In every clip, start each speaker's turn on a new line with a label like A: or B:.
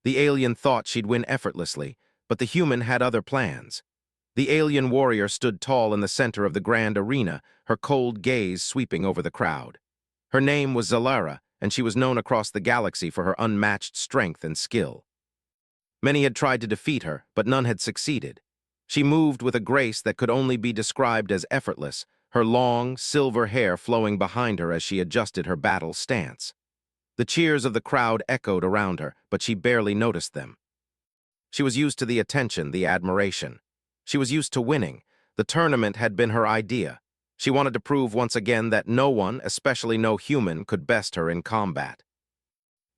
A: The alien thought she'd win effortlessly, but the human had other plans. The alien warrior stood tall in the center of the grand arena, her cold gaze sweeping over the crowd. Her name was Zalara, and she was known across the galaxy for her unmatched strength and skill. Many had tried to defeat her, but none had succeeded. She moved with a grace that could only be described as effortless, her long, silver hair flowing behind her as she adjusted her battle stance. The cheers of the crowd echoed around her, but she barely noticed them. She was used to the attention, the admiration. She was used to winning. The tournament had been her idea. She wanted to prove once again that no one, especially no human, could best her in combat.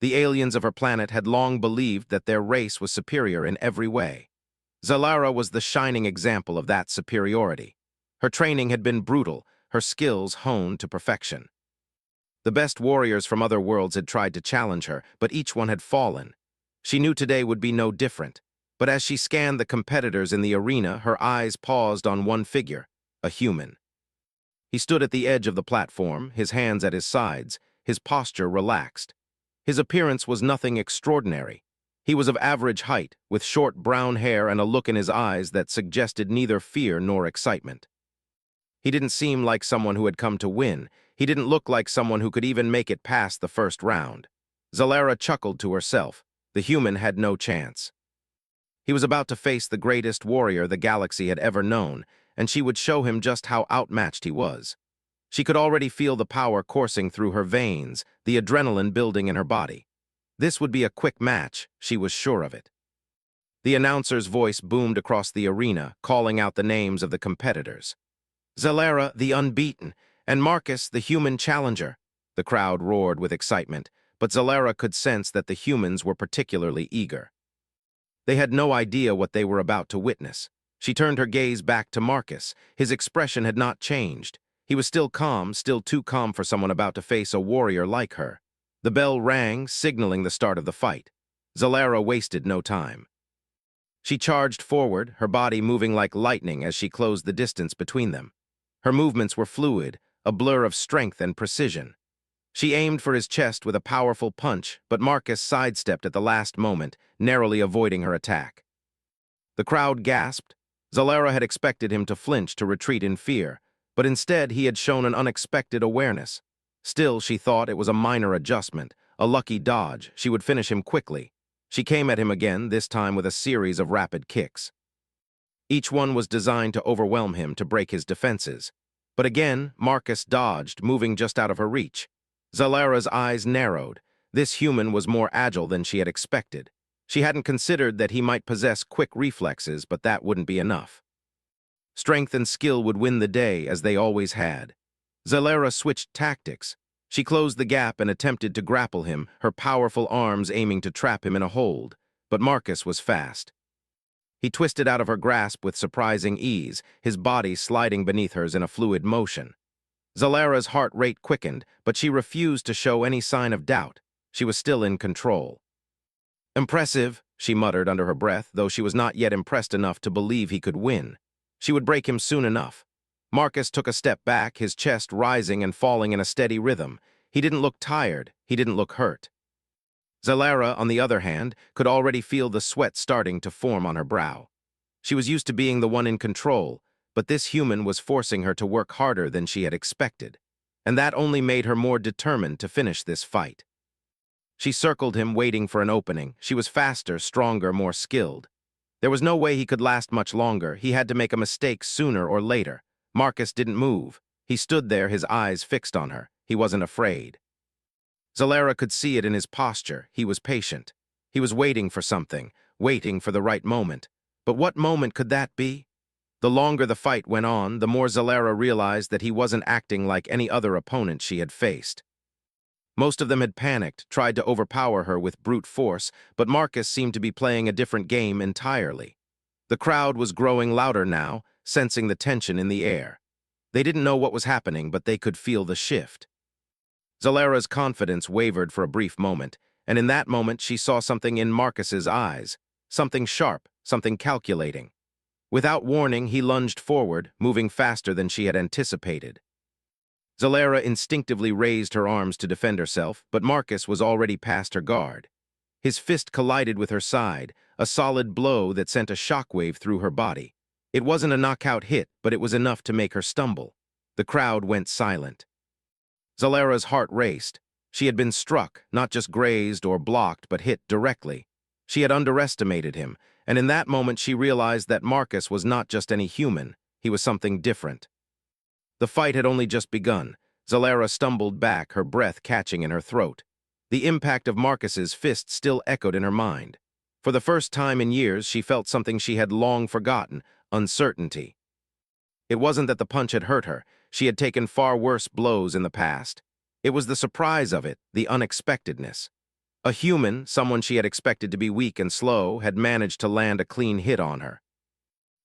A: The aliens of her planet had long believed that their race was superior in every way. Zalara was the shining example of that superiority. Her training had been brutal, her skills honed to perfection. The best warriors from other worlds had tried to challenge her, but each one had fallen. She knew today would be no different. But as she scanned the competitors in the arena, her eyes paused on one figure, a human. He stood at the edge of the platform, his hands at his sides, his posture relaxed. His appearance was nothing extraordinary. He was of average height, with short brown hair and a look in his eyes that suggested neither fear nor excitement. He didn't seem like someone who had come to win. He didn't look like someone who could even make it past the first round. Zalara chuckled to herself. The human had no chance. He was about to face the greatest warrior the galaxy had ever known, and she would show him just how outmatched he was. She could already feel the power coursing through her veins, the adrenaline building in her body. This would be a quick match, she was sure of it. The announcer's voice boomed across the arena, calling out the names of the competitors. Zalara, the unbeaten, and Marcus, the human challenger. The crowd roared with excitement, but Zalara could sense that the humans were particularly eager. They had no idea what they were about to witness. She turned her gaze back to Marcus. His expression had not changed. He was still calm, still too calm for someone about to face a warrior like her. The bell rang, signaling the start of the fight. Zalara wasted no time. She charged forward, her body moving like lightning as she closed the distance between them. Her movements were fluid, a blur of strength and precision. She aimed for his chest with a powerful punch, but Marcus sidestepped at the last moment, narrowly avoiding her attack. The crowd gasped. Zalara had expected him to flinch, to retreat in fear, but instead he had shown an unexpected awareness. Still, she thought it was a minor adjustment, a lucky dodge. She would finish him quickly. She came at him again, this time with a series of rapid kicks. Each one was designed to overwhelm him, to break his defenses. But again, Marcus dodged, moving just out of her reach. Zalara's eyes narrowed. This human was more agile than she had expected. She hadn't considered that he might possess quick reflexes, but that wouldn't be enough. Strength and skill would win the day, as they always had. Zalara switched tactics. She closed the gap and attempted to grapple him, her powerful arms aiming to trap him in a hold. But Marcus was fast. He twisted out of her grasp with surprising ease, his body sliding beneath hers in a fluid motion. Zalara's heart rate quickened, but she refused to show any sign of doubt. She was still in control. "Impressive," she muttered under her breath, though she was not yet impressed enough to believe he could win. She would break him soon enough. Marcus took a step back, his chest rising and falling in a steady rhythm. He didn't look tired, he didn't look hurt. Zalara, on the other hand, could already feel the sweat starting to form on her brow. She was used to being the one in control, but this human was forcing her to work harder than she had expected, and that only made her more determined to finish this fight. She circled him, waiting for an opening. She was faster, stronger, more skilled. There was no way he could last much longer. He had to make a mistake sooner or later. Marcus didn't move. He stood there, his eyes fixed on her. He wasn't afraid. Zalara could see it in his posture. He was patient. He was waiting for something, waiting for the right moment. But what moment could that be? The longer the fight went on, the more Zalara realized that he wasn't acting like any other opponent she had faced. Most of them had panicked, tried to overpower her with brute force, but Marcus seemed to be playing a different game entirely. The crowd was growing louder now, sensing the tension in the air. They didn't know what was happening, but they could feel the shift. Zalara's confidence wavered for a brief moment, and in that moment she saw something in Marcus's eyes, something sharp, something calculating. Without warning, he lunged forward, moving faster than she had anticipated. Zalara instinctively raised her arms to defend herself, but Marcus was already past her guard. His fist collided with her side, a solid blow that sent a shockwave through her body. It wasn't a knockout hit, but it was enough to make her stumble. The crowd went silent. Zalera's heart raced. She had been struck, not just grazed or blocked, but hit directly. She had underestimated him, and in that moment she realized that Marcus was not just any human, he was something different. The fight had only just begun. Zalera stumbled back, her breath catching in her throat. The impact of Marcus's fist still echoed in her mind. For the first time in years, she felt something she had long forgotten, uncertainty. It wasn't that the punch had hurt her. She had taken far worse blows in the past. It was the surprise of it, the unexpectedness. A human, someone she had expected to be weak and slow, had managed to land a clean hit on her.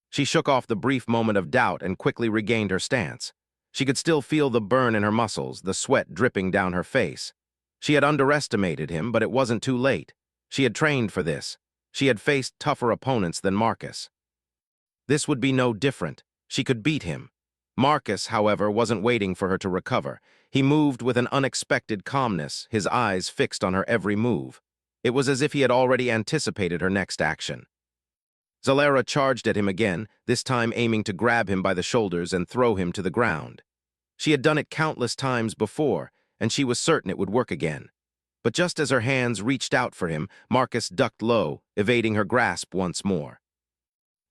A: She shook off the brief moment of doubt and quickly regained her stance. She could still feel the burn in her muscles, the sweat dripping down her face. She had underestimated him, but it wasn't too late. She had trained for this. She had faced tougher opponents than Marcus. This would be no different. She could beat him. Marcus, however, wasn't waiting for her to recover. He moved with an unexpected calmness, his eyes fixed on her every move. It was as if he had already anticipated her next action. Zalera charged at him again, this time aiming to grab him by the shoulders and throw him to the ground. She had done it countless times before, and she was certain it would work again. But just as her hands reached out for him, Marcus ducked low, evading her grasp once more.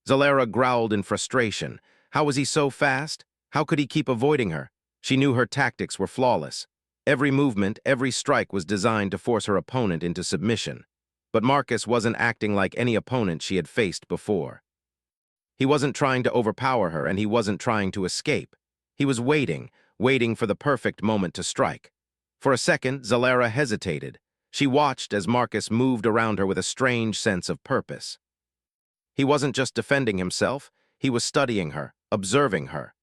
A: Zalera growled in frustration. How was he so fast? How could he keep avoiding her? She knew her tactics were flawless. Every movement, every strike was designed to force her opponent into submission. But Marcus wasn't acting like any opponent she had faced before. He wasn't trying to overpower her, and he wasn't trying to escape. He was waiting for the perfect moment to strike. For a second, Zalera hesitated. She watched as Marcus moved around her with a strange sense of purpose. He wasn't just defending himself, he was studying her, observing her.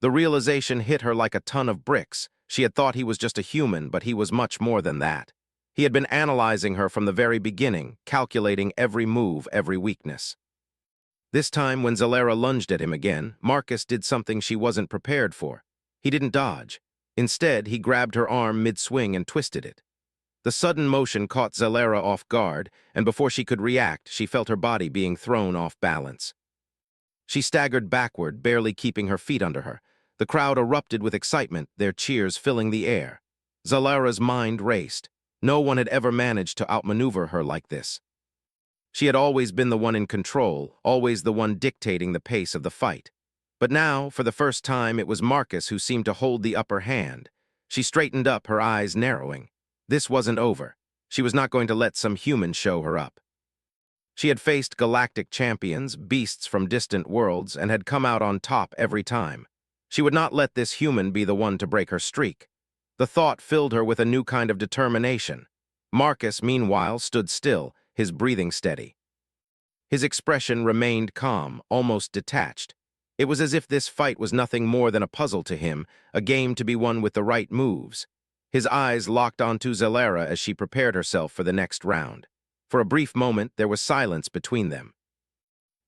A: The realization hit her like a ton of bricks. She had thought he was just a human, but he was much more than that. He had been analyzing her from the very beginning, calculating every move, every weakness. This time, when Zalera lunged at him again, Marcus did something she wasn't prepared for. He didn't dodge. Instead, he grabbed her arm mid-swing and twisted it. The sudden motion caught Zalera off guard, and before she could react, she felt her body being thrown off balance. She staggered backward, barely keeping her feet under her. The crowd erupted with excitement, their cheers filling the air. Zalera's mind raced. No one had ever managed to outmaneuver her like this. She had always been the one in control, always the one dictating the pace of the fight. But now, for the first time, it was Marcus who seemed to hold the upper hand. She straightened up, her eyes narrowing. This wasn't over. She was not going to let some human show her up. She had faced galactic champions, beasts from distant worlds, and had come out on top every time. She would not let this human be the one to break her streak. The thought filled her with a new kind of determination. Marcus, meanwhile, stood still, his breathing steady. His expression remained calm, almost detached. It was as if this fight was nothing more than a puzzle to him, a game to be won with the right moves. His eyes locked onto Zalera as she prepared herself for the next round. For a brief moment, there was silence between them.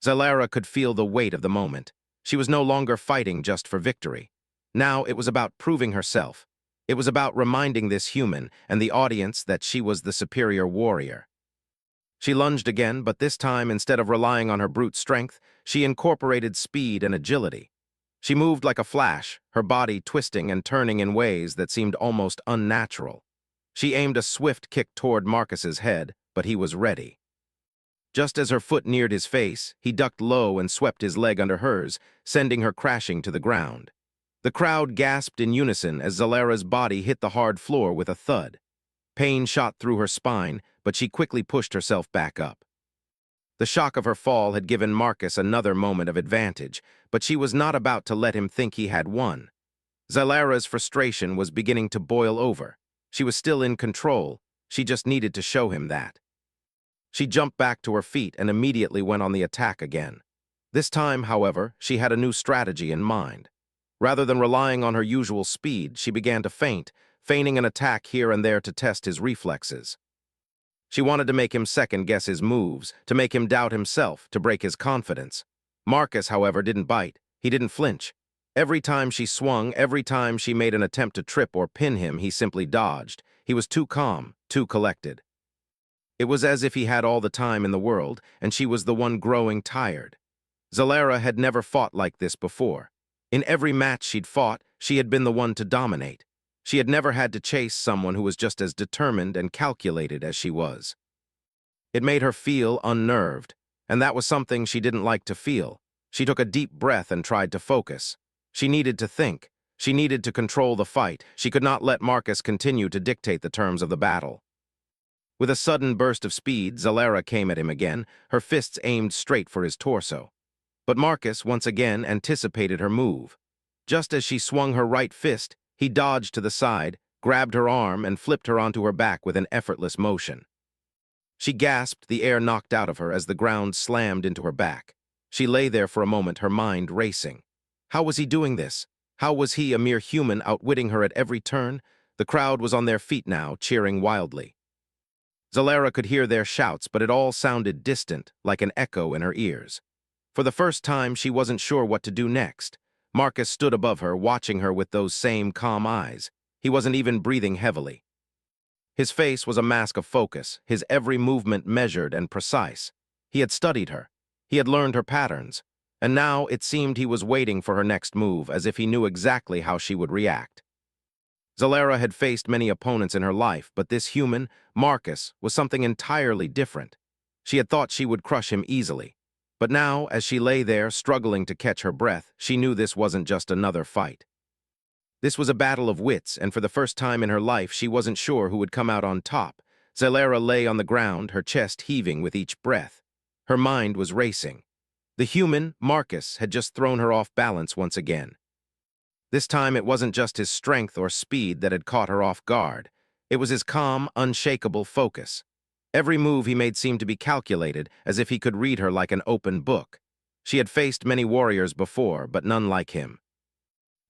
A: Zalera could feel the weight of the moment. She was no longer fighting just for victory. Now it was about proving herself. It was about reminding this human and the audience that she was the superior warrior. She lunged again, but this time, instead of relying on her brute strength, she incorporated speed and agility. She moved like a flash, her body twisting and turning in ways that seemed almost unnatural. She aimed a swift kick toward Marcus's head, but he was ready. Just as her foot neared his face, he ducked low and swept his leg under hers, sending her crashing to the ground. The crowd gasped in unison as Zalera's body hit the hard floor with a thud. Pain shot through her spine, but she quickly pushed herself back up. The shock of her fall had given Marcus another moment of advantage, but she was not about to let him think he had won. Zalera's frustration was beginning to boil over. She was still in control. She just needed to show him that. She jumped back to her feet and immediately went on the attack again. This time, however, she had a new strategy in mind. Rather than relying on her usual speed, she began to feigning an attack here and there to test his reflexes. She wanted to make him second-guess his moves, to make him doubt himself, to break his confidence. Marcus, however, didn't bite. He didn't flinch. Every time she swung, every time she made an attempt to trip or pin him, he simply dodged. He was too calm, too collected. It was as if he had all the time in the world, and she was the one growing tired. Zalara had never fought like this before. In every match she'd fought, she had been the one to dominate. She had never had to chase someone who was just as determined and calculated as she was. It made her feel unnerved, and that was something she didn't like to feel. She took a deep breath and tried to focus. She needed to think. She needed to control the fight. She could not let Marcus continue to dictate the terms of the battle. With a sudden burst of speed, Zalara came at him again, her fists aimed straight for his torso. But Marcus once again anticipated her move. Just as she swung her right fist, he dodged to the side, grabbed her arm, and flipped her onto her back with an effortless motion. She gasped, the air knocked out of her as the ground slammed into her back. She lay there for a moment, her mind racing. How was he doing this? How was he, a mere human, outwitting her at every turn? The crowd was on their feet now, cheering wildly. Zalara could hear their shouts, but it all sounded distant, like an echo in her ears. For the first time, she wasn't sure what to do next. Marcus stood above her, watching her with those same calm eyes. He wasn't even breathing heavily. His face was a mask of focus, his every movement measured and precise. He had studied her. He had learned her patterns. And now it seemed he was waiting for her next move, as if he knew exactly how she would react. Zalara had faced many opponents in her life, but this human, Marcus, was something entirely different. She had thought she would crush him easily. But now, as she lay there, struggling to catch her breath, she knew this wasn't just another fight. This was a battle of wits, and for the first time in her life, she wasn't sure who would come out on top. Zalara lay on the ground, her chest heaving with each breath. Her mind was racing. The human, Marcus, had just thrown her off balance once again. This time it wasn't just his strength or speed that had caught her off guard. It was his calm, unshakable focus. Every move he made seemed to be calculated, as if he could read her like an open book. She had faced many warriors before, but none like him.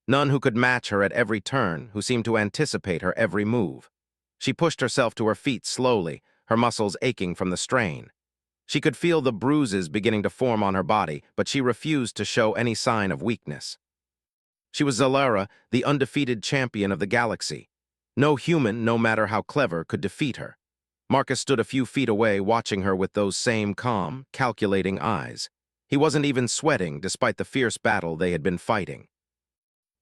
A: None who could match her at every turn, who seemed to anticipate her every move. She pushed herself to her feet slowly, her muscles aching from the strain. She could feel the bruises beginning to form on her body, but she refused to show any sign of weakness. She was Zalara, the undefeated champion of the galaxy. No human, no matter how clever, could defeat her. Marcus stood a few feet away, watching her with those same calm, calculating eyes. He wasn't even sweating, despite the fierce battle they had been fighting.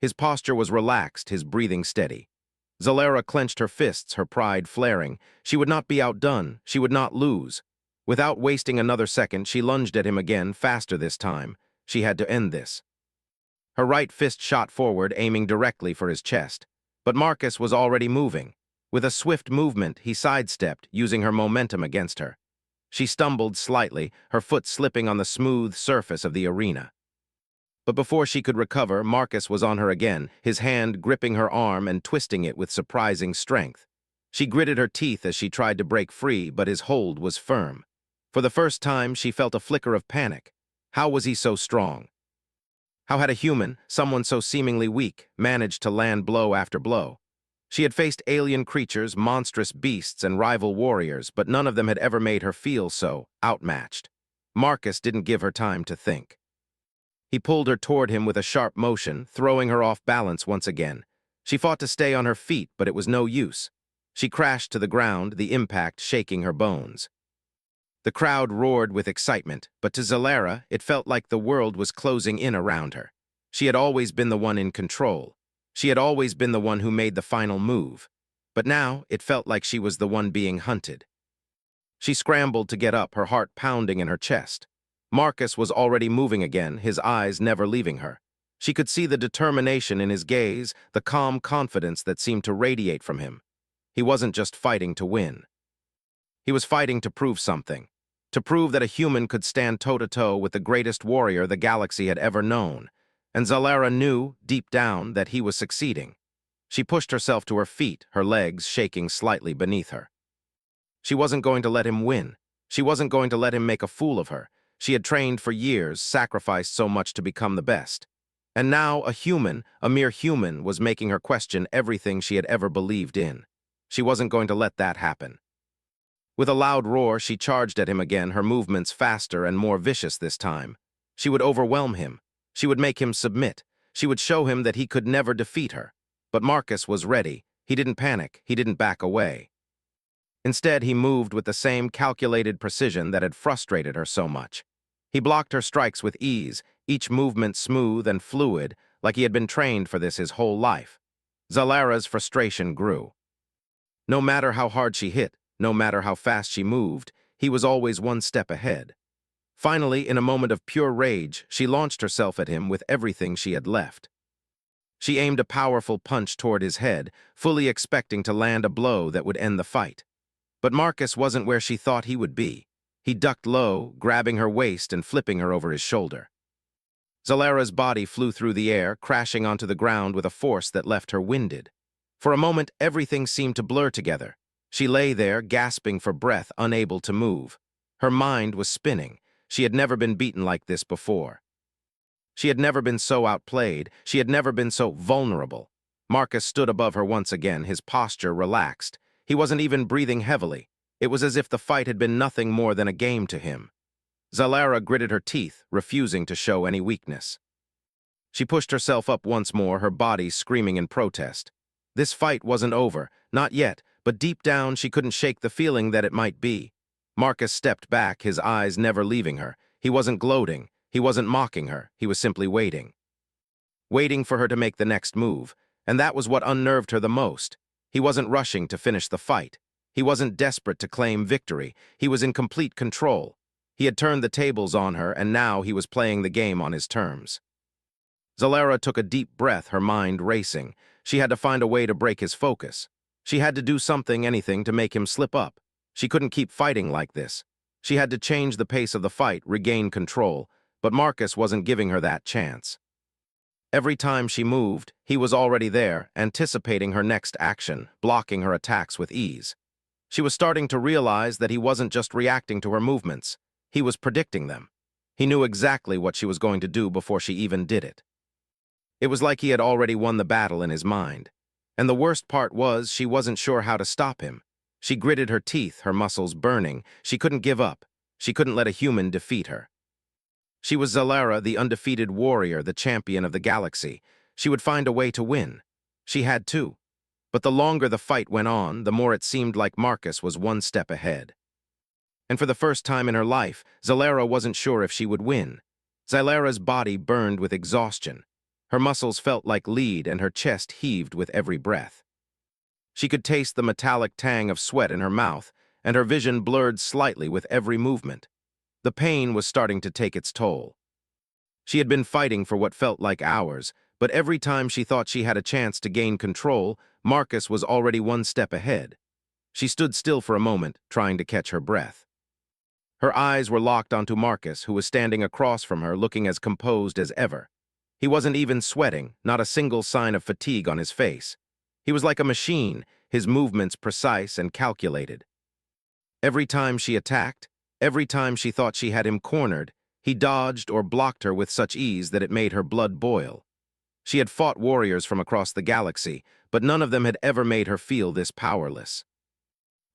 A: His posture was relaxed, his breathing steady. Zalara clenched her fists, her pride flaring. She would not be outdone. She would not lose. Without wasting another second, she lunged at him again, faster this time. She had to end this. Her right fist shot forward, aiming directly for his chest. But Marcus was already moving. With a swift movement, he sidestepped, using her momentum against her. She stumbled slightly, her foot slipping on the smooth surface of the arena. But before she could recover, Marcus was on her again, his hand gripping her arm and twisting it with surprising strength. She gritted her teeth as she tried to break free, but his hold was firm. For the first time, she felt a flicker of panic. How was he so strong? How had a human, someone so seemingly weak, managed to land blow after blow? She had faced alien creatures, monstrous beasts, and rival warriors, but none of them had ever made her feel so outmatched. Marcus didn't give her time to think. He pulled her toward him with a sharp motion, throwing her off balance once again. She fought to stay on her feet, but it was no use. She crashed to the ground, the impact shaking her bones. The crowd roared with excitement, but to Zalara, it felt like the world was closing in around her. She had always been the one in control. She had always been the one who made the final move. But now, it felt like she was the one being hunted. She scrambled to get up, her heart pounding in her chest. Marcus was already moving again, his eyes never leaving her. She could see the determination in his gaze, the calm confidence that seemed to radiate from him. He wasn't just fighting to win. He was fighting to prove something. To prove that a human could stand toe-to-toe with the greatest warrior the galaxy had ever known. And Zalara knew, deep down, that he was succeeding. She pushed herself to her feet, her legs shaking slightly beneath her. She wasn't going to let him win. She wasn't going to let him make a fool of her. She had trained for years, sacrificed so much to become the best. And now a human, a mere human, was making her question everything she had ever believed in. She wasn't going to let that happen. With a loud roar, she charged at him again, her movements faster and more vicious this time. She would overwhelm him. She would make him submit. She would show him that he could never defeat her. But Marcus was ready. He didn't panic. He didn't back away. Instead, he moved with the same calculated precision that had frustrated her so much. He blocked her strikes with ease, each movement smooth and fluid, like he had been trained for this his whole life. Zalara's frustration grew. No matter how hard she hit, no matter how fast she moved, he was always one step ahead. Finally, in a moment of pure rage, she launched herself at him with everything she had left. She aimed a powerful punch toward his head, fully expecting to land a blow that would end the fight. But Marcus wasn't where she thought he would be. He ducked low, grabbing her waist and flipping her over his shoulder. Zalara's body flew through the air, crashing onto the ground with a force that left her winded. For a moment, everything seemed to blur together. She lay there, gasping for breath, unable to move. Her mind was spinning. She had never been beaten like this before. She had never been so outplayed. She had never been so vulnerable. Marcus stood above her once again, his posture relaxed. He wasn't even breathing heavily. It was as if the fight had been nothing more than a game to him. Zalara gritted her teeth, refusing to show any weakness. She pushed herself up once more, her body screaming in protest. This fight wasn't over, not yet, but deep down she couldn't shake the feeling that it might be. Marcus stepped back, his eyes never leaving her. He wasn't gloating, he wasn't mocking her, he was simply waiting. Waiting for her to make the next move, and that was what unnerved her the most. He wasn't rushing to finish the fight. He wasn't desperate to claim victory. He was in complete control. He had turned the tables on her, and now he was playing the game on his terms. Zalara took a deep breath, her mind racing. She had to find a way to break his focus. She had to do something, anything, to make him slip up. She couldn't keep fighting like this. She had to change the pace of the fight, regain control, but Marcus wasn't giving her that chance. Every time she moved, he was already there, anticipating her next action, blocking her attacks with ease. She was starting to realize that he wasn't just reacting to her movements. He was predicting them. He knew exactly what she was going to do before she even did it. It was like he had already won the battle in his mind. And the worst part was she wasn't sure how to stop him. She gritted her teeth, her muscles burning. She couldn't give up. She couldn't let a human defeat her. She was Zalara, the undefeated warrior, the champion of the galaxy. She would find a way to win. She had to. But the longer the fight went on, the more it seemed like Marcus was one step ahead. And for the first time in her life, Zalara wasn't sure if she would win. Zalara's body burned with exhaustion. Her muscles felt like lead and her chest heaved with every breath. She could taste the metallic tang of sweat in her mouth, and her vision blurred slightly with every movement. The pain was starting to take its toll. She had been fighting for what felt like hours, but every time she thought she had a chance to gain control, Marcus was already one step ahead. She stood still for a moment, trying to catch her breath. Her eyes were locked onto Marcus, who was standing across from her, looking as composed as ever. He wasn't even sweating, not a single sign of fatigue on his face. He was like a machine, his movements precise and calculated. Every time she attacked, every time she thought she had him cornered, he dodged or blocked her with such ease that it made her blood boil. She had fought warriors from across the galaxy, but none of them had ever made her feel this powerless.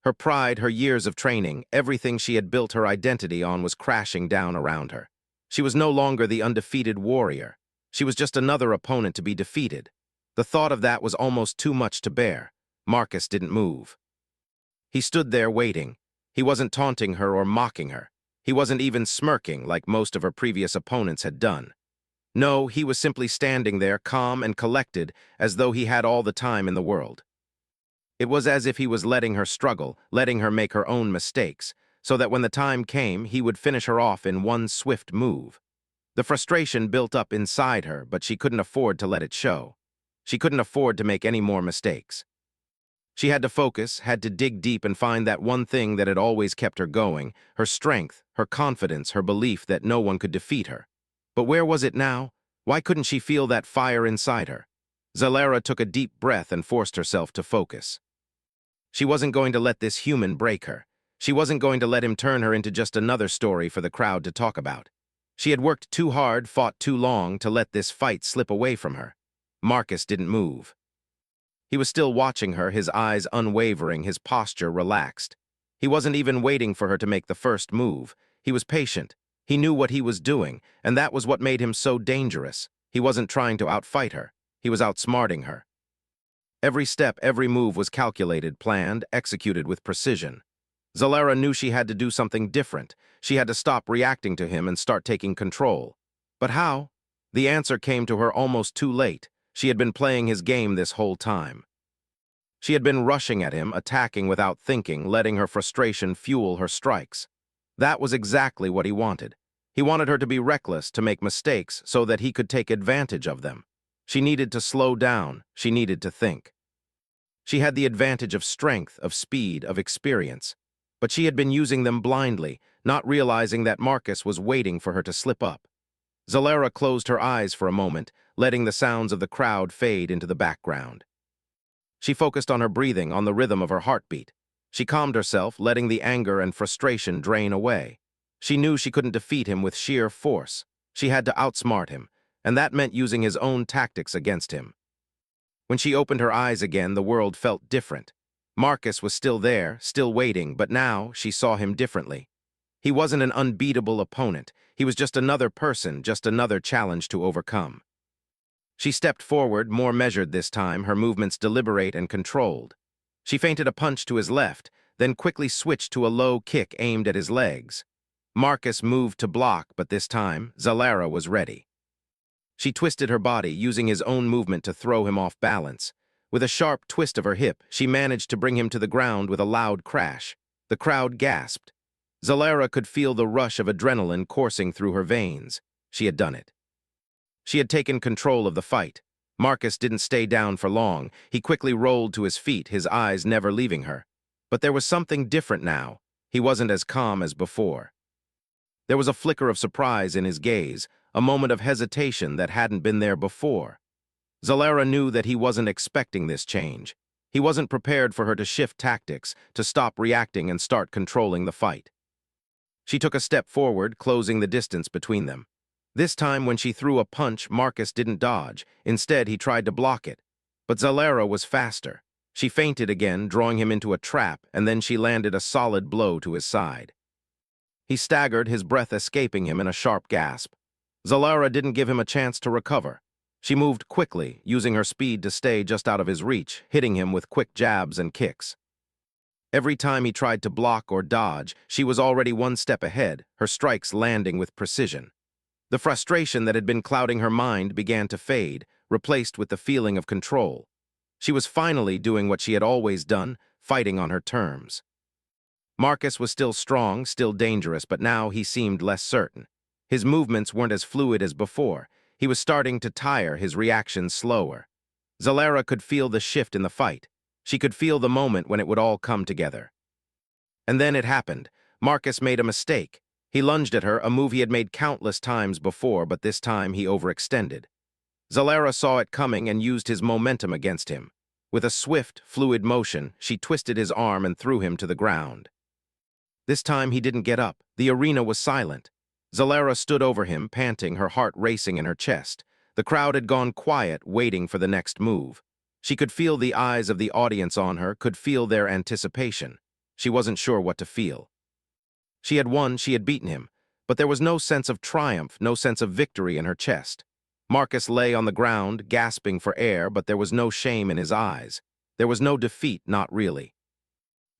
A: Her pride, her years of training, everything she had built her identity on was crashing down around her. She was no longer the undefeated warrior. She was just another opponent to be defeated. The thought of that was almost too much to bear. Marcus didn't move. He stood there waiting. He wasn't taunting her or mocking her. He wasn't even smirking like most of her previous opponents had done. No, he was simply standing there, calm and collected, as though he had all the time in the world. It was as if he was letting her struggle, letting her make her own mistakes, so that when the time came, he would finish her off in one swift move. The frustration built up inside her, but she couldn't afford to let it show. She couldn't afford to make any more mistakes. She had to focus, had to dig deep and find that one thing that had always kept her going, her strength, her confidence, her belief that no one could defeat her. But where was it now? Why couldn't she feel that fire inside her? Zalara took a deep breath and forced herself to focus. She wasn't going to let this human break her. She wasn't going to let him turn her into just another story for the crowd to talk about. She had worked too hard, fought too long to let this fight slip away from her. Marcus didn't move. He was still watching her, his eyes unwavering, his posture relaxed. He wasn't even waiting for her to make the first move. He was patient. He knew what he was doing, and that was what made him so dangerous. He wasn't trying to outfight her. He was outsmarting her. Every step, every move was calculated, planned, executed with precision. Zalera knew she had to do something different. She had to stop reacting to him and start taking control. But how? The answer came to her almost too late. She had been playing his game this whole time. She had been rushing at him, attacking without thinking, letting her frustration fuel her strikes. That was exactly what he wanted. He wanted her to be reckless, to make mistakes, so that he could take advantage of them. She needed to slow down. She needed to think. She had the advantage of strength, of speed, of experience. But she had been using them blindly, not realizing that Marcus was waiting for her to slip up. Zalera closed her eyes for a moment, letting the sounds of the crowd fade into the background. She focused on her breathing, on the rhythm of her heartbeat. She calmed herself, letting the anger and frustration drain away. She knew she couldn't defeat him with sheer force. She had to outsmart him, and that meant using his own tactics against him. When she opened her eyes again, the world felt different. Marcus was still there, still waiting, but now she saw him differently. He wasn't an unbeatable opponent. He was just another person, just another challenge to overcome. She stepped forward, more measured this time, her movements deliberate and controlled. She feinted a punch to his left, then quickly switched to a low kick aimed at his legs. Marcus moved to block, but this time, Zalera was ready. She twisted her body, using his own movement to throw him off balance. With a sharp twist of her hip, she managed to bring him to the ground with a loud crash. The crowd gasped. Zalera could feel the rush of adrenaline coursing through her veins. She had done it. She had taken control of the fight. Marcus didn't stay down for long. He quickly rolled to his feet, his eyes never leaving her. But there was something different now. He wasn't as calm as before. There was a flicker of surprise in his gaze, a moment of hesitation that hadn't been there before. Zalera knew that he wasn't expecting this change. He wasn't prepared for her to shift tactics, to stop reacting and start controlling the fight. She took a step forward, closing the distance between them. This time, when she threw a punch, Marcus didn't dodge. Instead, he tried to block it. But Zalera was faster. She feinted again, drawing him into a trap, and then she landed a solid blow to his side. He staggered, his breath escaping him in a sharp gasp. Zalera didn't give him a chance to recover. She moved quickly, using her speed to stay just out of his reach, hitting him with quick jabs and kicks. Every time he tried to block or dodge, she was already one step ahead, her strikes landing with precision. The frustration that had been clouding her mind began to fade, replaced with the feeling of control. She was finally doing what she had always done, fighting on her terms. Marcus was still strong, still dangerous, but now he seemed less certain. His movements weren't as fluid as before. He was starting to tire, his reactions slower. Zalera could feel the shift in the fight. She could feel the moment when it would all come together. And then it happened. Marcus made a mistake. He lunged at her, a move he had made countless times before, but this time he overextended. Zalera saw it coming and used his momentum against him. With a swift, fluid motion, she twisted his arm and threw him to the ground. This time he didn't get up. The arena was silent. Zalera stood over him, panting, her heart racing in her chest. The crowd had gone quiet, waiting for the next move. She could feel the eyes of the audience on her, could feel their anticipation. She wasn't sure what to feel. She had won, she had beaten him, but there was no sense of triumph, no sense of victory in her chest. Marcus lay on the ground, gasping for air, but there was no shame in his eyes. There was no defeat, not really.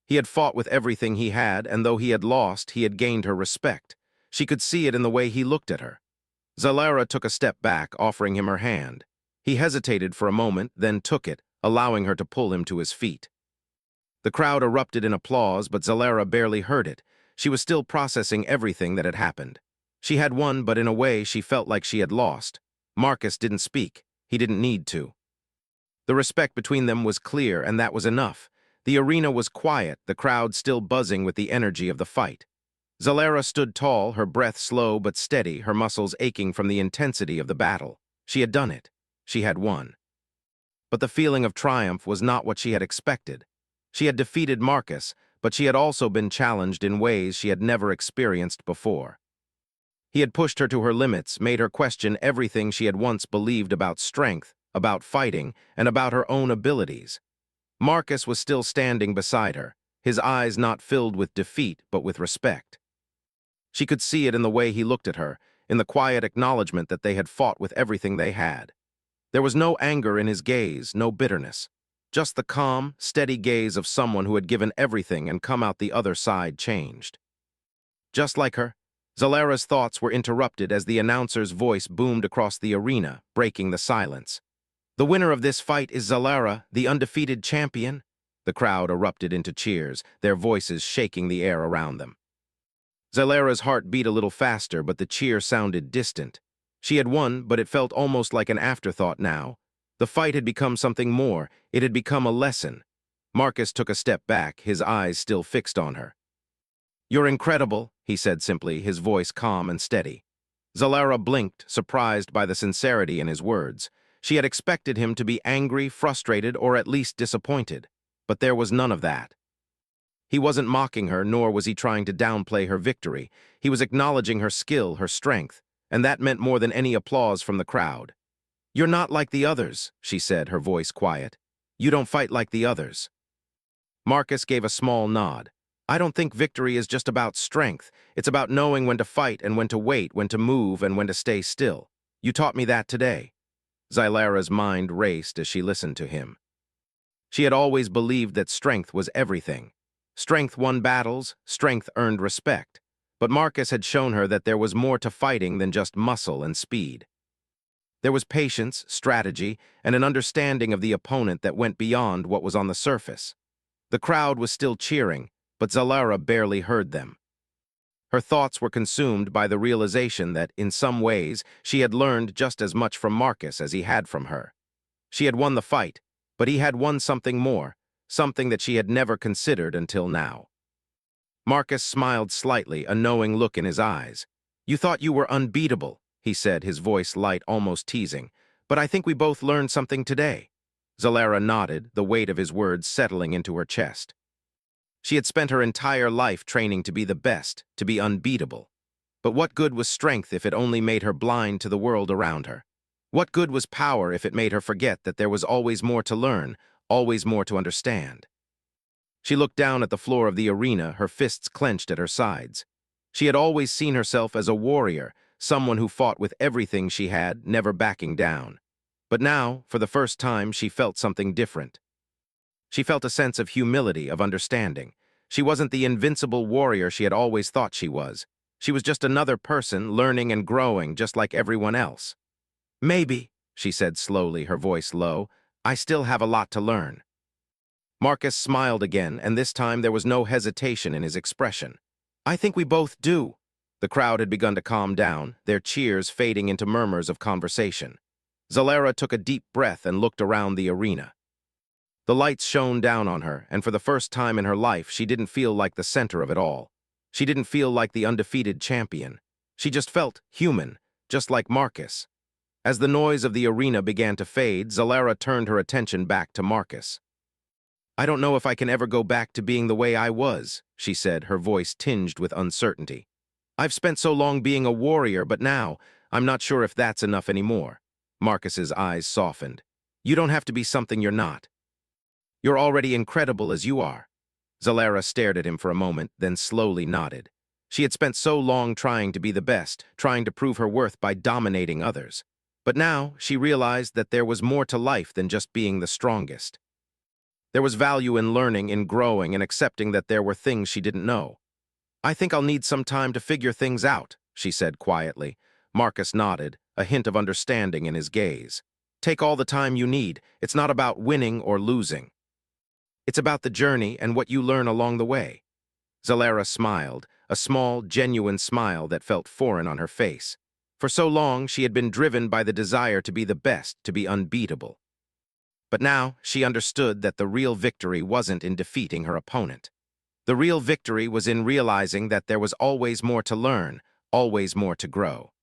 A: He had fought with everything he had, and though he had lost, he had gained her respect. She could see it in the way he looked at her. Zalera took a step back, offering him her hand. He hesitated for a moment, then took it, allowing her to pull him to his feet. The crowd erupted in applause, but Zalera barely heard it. She was still processing everything that had happened. She had won, but in a way she felt like she had lost. Marcus didn't speak. He didn't need to. The respect between them was clear, and that was enough. The arena was quiet, the crowd still buzzing with the energy of the fight. Zalera stood tall, her breath slow but steady, her muscles aching from the intensity of the battle. She had done it. She had won. But the feeling of triumph was not what she had expected. She had defeated Marcus, but she had also been challenged in ways she had never experienced before. He had pushed her to her limits, made her question everything she had once believed about strength, about fighting, and about her own abilities. Marcus was still standing beside her, his eyes not filled with defeat but with respect. She could see it in the way he looked at her, in the quiet acknowledgement that they had fought with everything they had. There was no anger in his gaze, no bitterness. Just the calm, steady gaze of someone who had given everything and come out the other side changed. Just like her, Zalara's thoughts were interrupted as the announcer's voice boomed across the arena, breaking the silence. "The winner of this fight is Zalara, the undefeated champion." The crowd erupted into cheers, their voices shaking the air around them. Zalara's heart beat a little faster, but the cheer sounded distant. She had won, but it felt almost like an afterthought now. The fight had become something more. It had become a lesson. Marcus took a step back, his eyes still fixed on her. "You're incredible," he said simply, his voice calm and steady. Zalara blinked, surprised by the sincerity in his words. She had expected him to be angry, frustrated, or at least disappointed. But there was none of that. He wasn't mocking her, nor was he trying to downplay her victory. He was acknowledging her skill, her strength, and that meant more than any applause from the crowd. "You're not like the others," she said, her voice quiet. "You don't fight like the others." Marcus gave a small nod. "I don't think victory is just about strength. It's about knowing when to fight and when to wait, when to move and when to stay still. You taught me that today." Zalara's mind raced as she listened to him. She had always believed that strength was everything. Strength won battles, strength earned respect. But Marcus had shown her that there was more to fighting than just muscle and speed. There was patience, strategy, and an understanding of the opponent that went beyond what was on the surface. The crowd was still cheering, but Zalara barely heard them. Her thoughts were consumed by the realization that, in some ways, she had learned just as much from Marcus as he had from her. She had won the fight, but he had won something more, something that she had never considered until now. Marcus smiled slightly, a knowing look in his eyes. "You thought you were unbeatable," he said, his voice light, almost teasing. "But I think we both learned something today." Zalara nodded, the weight of his words settling into her chest. She had spent her entire life training to be the best, to be unbeatable. But what good was strength if it only made her blind to the world around her? What good was power if it made her forget that there was always more to learn, always more to understand? She looked down at the floor of the arena, her fists clenched at her sides. She had always seen herself as a warrior, someone who fought with everything she had, never backing down. But now, for the first time, she felt something different. She felt a sense of humility, of understanding. She wasn't the invincible warrior she had always thought she was. She was just another person, learning and growing, just like everyone else. "Maybe," she said slowly, her voice low, "I still have a lot to learn." Marcus smiled again, and this time there was no hesitation in his expression. "I think we both do." The crowd had begun to calm down, their cheers fading into murmurs of conversation. Zalara took a deep breath and looked around the arena. The lights shone down on her, and for the first time in her life, she didn't feel like the center of it all. She didn't feel like the undefeated champion. She just felt human, just like Marcus. As the noise of the arena began to fade, Zalara turned her attention back to Marcus. "I don't know if I can ever go back to being the way I was," she said, her voice tinged with uncertainty. "I've spent so long being a warrior, but now, I'm not sure if that's enough anymore." Marcus's eyes softened. "You don't have to be something you're not. You're already incredible as you are." Zalara stared at him for a moment, then slowly nodded. She had spent so long trying to be the best, trying to prove her worth by dominating others. But now, she realized that there was more to life than just being the strongest. There was value in learning, in growing, and accepting that there were things she didn't know. "I think I'll need some time to figure things out," she said quietly. Marcus nodded, a hint of understanding in his gaze. "Take all the time you need. It's not about winning or losing. It's about the journey and what you learn along the way." Zalara smiled, a small, genuine smile that felt foreign on her face. For so long, she had been driven by the desire to be the best, to be unbeatable. But now, she understood that the real victory wasn't in defeating her opponent. The real victory was in realizing that there was always more to learn, always more to grow.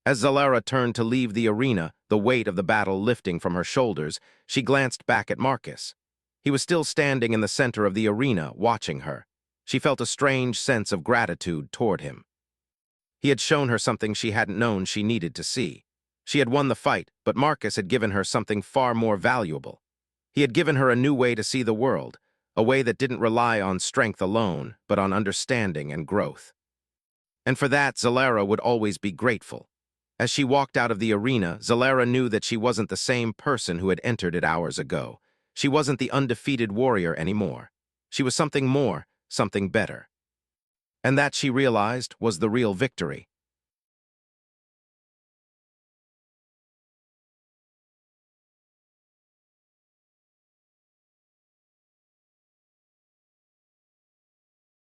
A: As Zalara turned to leave the arena, the weight of the battle lifting from her shoulders, she glanced back at Marcus. He was still standing in the center of the arena, watching her. She felt a strange sense of gratitude toward him. He had shown her something she hadn't known she needed to see. She had won the fight, but Marcus had given her something far more valuable. He had given her a new way to see the world, a way that didn't rely on strength alone, but on understanding and growth. And for that, Zalara would always be grateful. As she walked out of the arena, Zalara knew that she wasn't the same person who had entered it hours ago. She wasn't the undefeated warrior anymore. She was something more, something better. And that, she realized, was the real victory.